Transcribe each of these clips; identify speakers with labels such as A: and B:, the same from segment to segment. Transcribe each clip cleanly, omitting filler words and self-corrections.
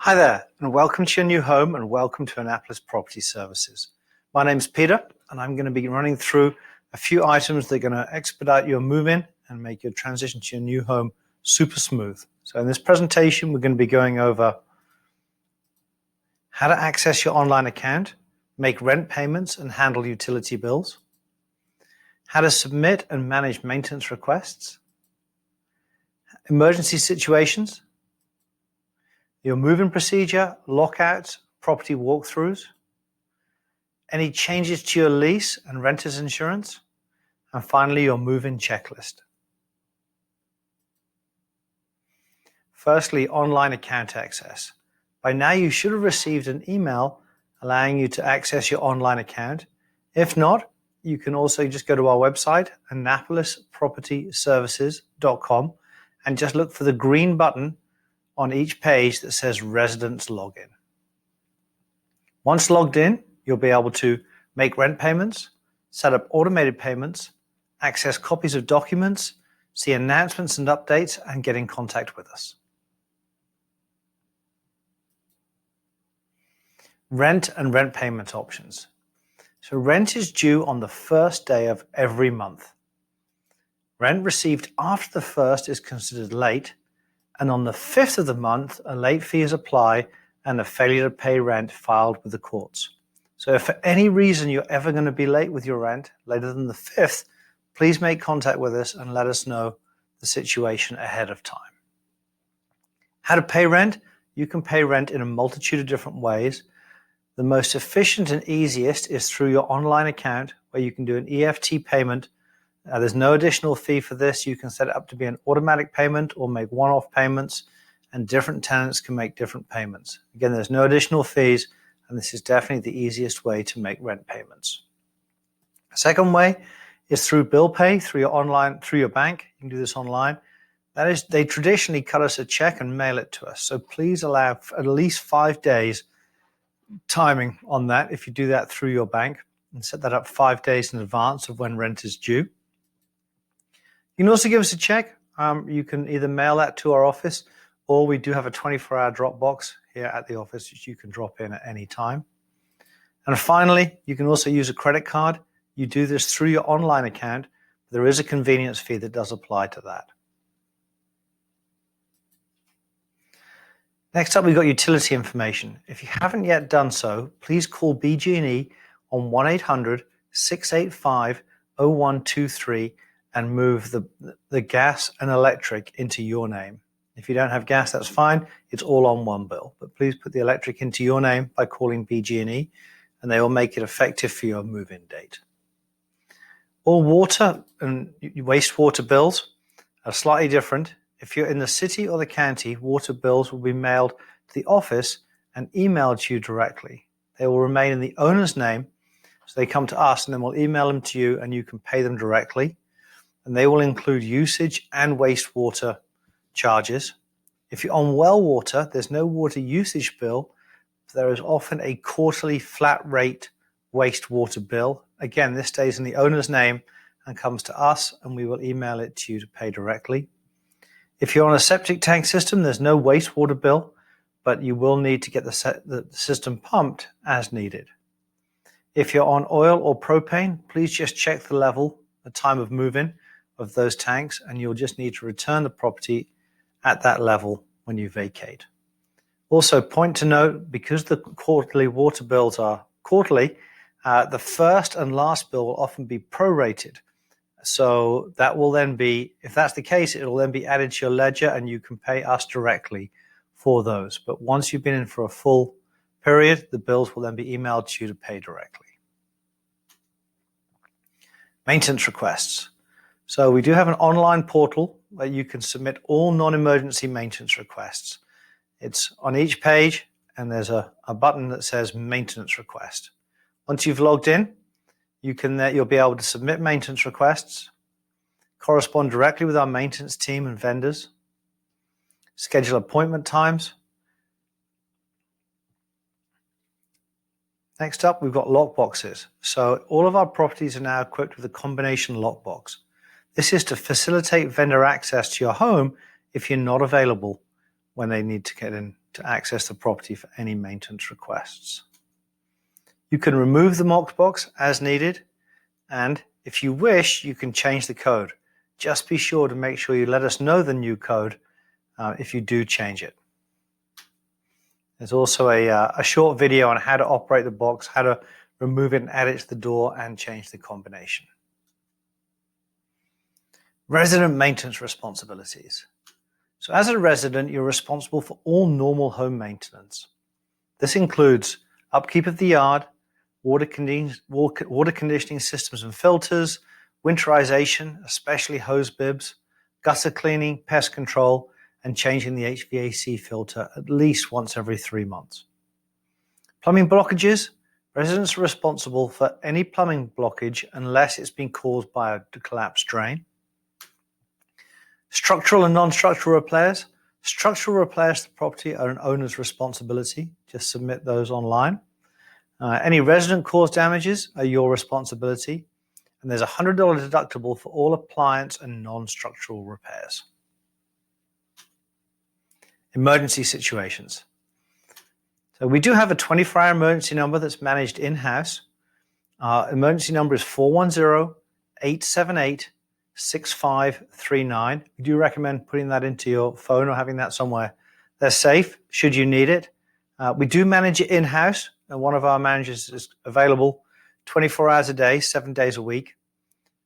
A: Hi there, and welcome to your new home and welcome to Annapolis Property Services. My name's Peter, and I'm going to be running through a few items that are going to expedite your move-in and make your transition to your new home super smooth. So in this presentation, we're going to be going over how to access your online account, make rent payments and handle utility bills, how to submit and manage maintenance requests, emergency situations, your move-in procedure, lockouts, property walkthroughs, any changes to your lease and renter's insurance, and finally your move-in checklist. Firstly, online account access. By now you should have received an email allowing you to access your online account. If not, you can also just go to our website, annapolispropertyservices.com, and just look for the green button on each page that says Residents Login. Once logged in, you'll be able to make rent payments, set up automated payments, access copies of documents, see announcements and updates, and get in contact with us. Rent and rent payment options. So rent is due on the first day of every month. Rent received after the first is considered late, and on the 5th of the month, a late fee is applied and a failure to pay rent filed with the courts. So if for any reason you're ever going to be late with your rent, later than the 5th, please make contact with us and let us know the situation ahead of time. How to pay rent? You can pay rent in a multitude of different ways. The most efficient and easiest is through your online account, where you can do an EFT payment. There's no additional fee for this. You can set it up to be an automatic payment or make one-off payments, and different tenants can make different payments. Again, there's no additional fees, and this is definitely the easiest way to make rent payments. Second way is through bill pay, through your bank. You can do this online. That is, they traditionally cut us a check and mail it to us. So please allow at least 5 days timing on that if you do that through your bank, and set that up 5 days in advance of when rent is due. You can also give us a check. You can either mail that to our office, or we do have a 24-hour drop box here at the office which you can drop in at any time. And finally, you can also use a credit card. You do this through your online account. There is a convenience fee that does apply to that. Next up, we've got utility information. If you haven't yet done so, please call BG&E on 1-800-685-0123 and move the gas and electric into your name. If you don't have gas, that's fine. It's all on one bill. But please put the electric into your name by calling BG&E, and they will make it effective for your move-in date. All water and wastewater bills are slightly different. If you're in the city or the county, water bills will be mailed to the office and emailed to you directly. They will remain in the owner's name, so they come to us and then we'll email them to you and you can pay them directly. And they will include usage and wastewater charges. If you're on well water, there's no water usage bill. There is often a quarterly flat rate wastewater bill. Again, this stays in the owner's name and comes to us, and we will email it to you to pay directly. If you're on a septic tank system, there's no wastewater bill, but you will need to get the system pumped as needed. If you're on oil or propane, please just check the level, the time of move-in of those tanks, and you'll just need to return the property at that level when you vacate. Also, point to note, because the quarterly water bills are quarterly, the first and last bill will often be prorated. So that will then be, if that's the case, it will then be added to your ledger and you can pay us directly for those. But once you've been in for a full period, the bills will then be emailed to you to pay directly. Maintenance requests. So we do have an online portal where you can submit all non-emergency maintenance requests. It's on each page, and there's a button that says maintenance request. Once you've logged in, you'll be able to submit maintenance requests, correspond directly with our maintenance team and vendors, schedule appointment times. Next up, we've got lock boxes. So all of our properties are now equipped with a combination lockbox. This is to facilitate vendor access to your home if you're not available when they need to get in to access the property for any maintenance requests. You can remove the Mox box as needed, and if you wish, you can change the code. Just be sure to make sure you let us know the new code if you do change it. There's also a short video on how to operate the box, how to remove it and add it to the door, and change the combination. Resident maintenance responsibilities. So as a resident, you're responsible for all normal home maintenance. This includes upkeep of the yard, water conditioning systems and filters, winterization, especially hose bibs, gutter cleaning, pest control, and changing the HVAC filter at least once every 3 months. Plumbing blockages. Residents are responsible for any plumbing blockage unless it's been caused by a collapsed drain. Structural and non-structural repairs. Structural repairs to the property are an owner's responsibility. Just submit those online. Any resident-caused damages are your responsibility. And there's a $100 deductible for all appliance and non-structural repairs. Emergency situations. So we do have a 24-hour emergency number that's managed in-house. Our emergency number is 410-878-6539. We do recommend putting that into your phone or having that somewhere. They're safe should you need it. We do manage it in-house, and one of our managers is available 24 hours a day, 7 days a week.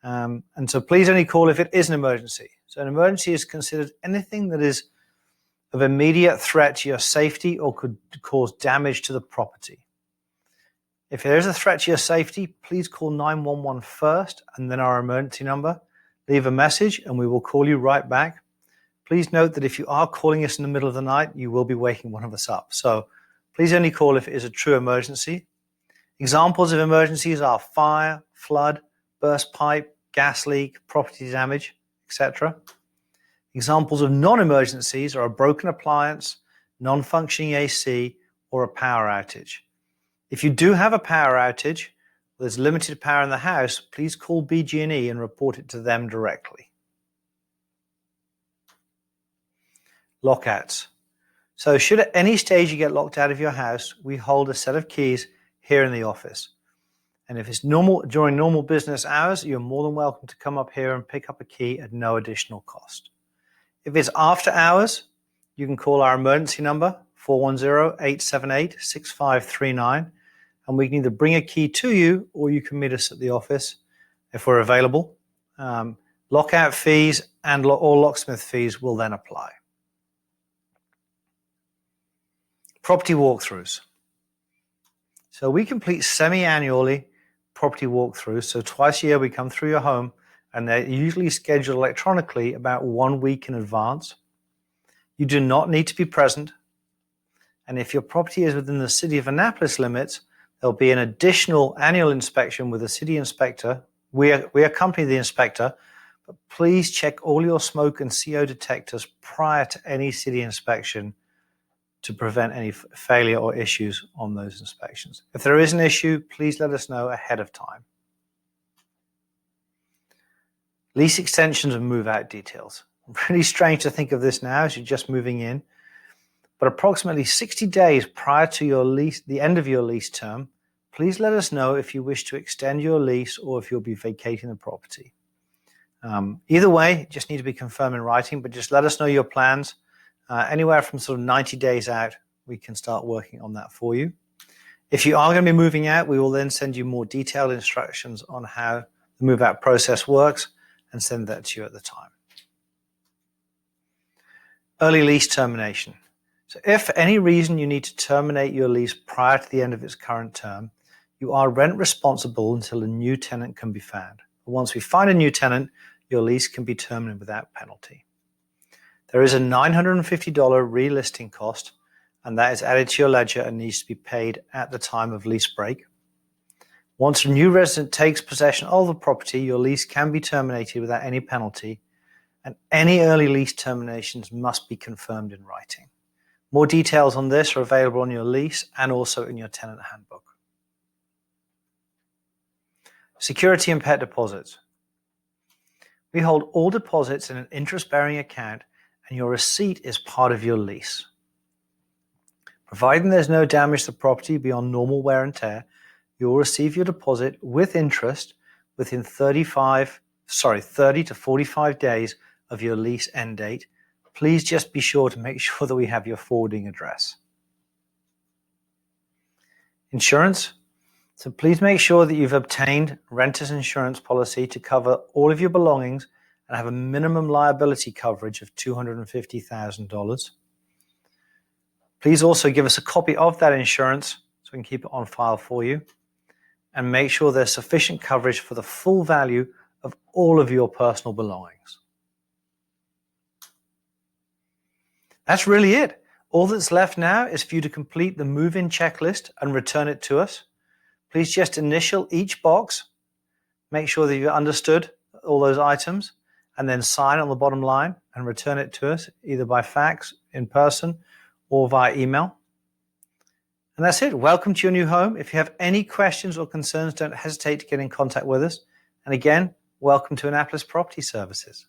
A: And so please only call if it is an emergency. So an emergency is considered anything that is of immediate threat to your safety or could cause damage to the property. If there is a threat to your safety, please call 911 first and then our emergency number. Leave a message and we will call you right back. Please note that if you are calling us in the middle of the night, you will be waking one of us up. So please only call if it is a true emergency. Examples of emergencies are fire, flood, burst pipe, gas leak, property damage, etc. Examples of non-emergencies are a broken appliance, non-functioning AC, or a power outage. If you do have a power outage, or there's limited power in the house, please call BG&E and report it to them directly. Lockouts. So should at any stage you get locked out of your house, we hold a set of keys here in the office. And if it's during normal business hours, you're more than welcome to come up here and pick up a key at no additional cost. If it's after hours, you can call our emergency number, 410-878-6539, and we can either bring a key to you or you can meet us at the office if we're available. Lockout fees and all locksmith fees will then apply. Property walkthroughs. So we complete semi-annually property walkthroughs. So twice a year we come through your home, and they're usually scheduled electronically about 1 week in advance. You do not need to be present. And if your property is within the city of Annapolis limits, there'll be an additional annual inspection with a city inspector. We accompany the inspector, but please check all your smoke and CO detectors prior to any city inspection to prevent any failure or issues on those inspections. If there is an issue, please let us know ahead of time. Lease extensions and move-out details. Really strange to think of this now as you're just moving in, but approximately 60 days prior to your lease, the end of your lease term, please let us know if you wish to extend your lease or if you'll be vacating the property. Either way, just need to be confirmed in writing, but just let us know your plans. Anywhere from sort of 90 days out, we can start working on that for you. If you are going to be moving out, we will then send you more detailed instructions on how the move-out process works and send that to you at the time. Early lease termination. So if for any reason you need to terminate your lease prior to the end of its current term, you are rent responsible until a new tenant can be found. But once we find a new tenant, your lease can be terminated without penalty. There is a $950 relisting cost, and that is added to your ledger and needs to be paid at the time of lease break. Once a new resident takes possession of the property, your lease can be terminated without any penalty, and any early lease terminations must be confirmed in writing. More details on this are available on your lease and also in your tenant handbook. Security and pet deposits. We hold all deposits in an interest-bearing account, and your receipt is part of your lease. Providing there's no damage to the property beyond normal wear and tear, you will receive your deposit with interest within 30 to 45 days of your lease end date. Please just be sure to make sure that we have your forwarding address. Insurance. So please make sure that you've obtained renter's insurance policy to cover all of your belongings and have a minimum liability coverage of $250,000. Please also give us a copy of that insurance so we can keep it on file for you, and make sure there's sufficient coverage for the full value of all of your personal belongings. That's really it. All that's left now is for you to complete the move-in checklist and return it to us. Please just initial each box, make sure that you've understood all those items, and then sign on the bottom line and return it to us either by fax, in person, or via email. And that's it. Welcome to your new home. If you have any questions or concerns, don't hesitate to get in contact with us. And again, welcome to Annapolis Property Services.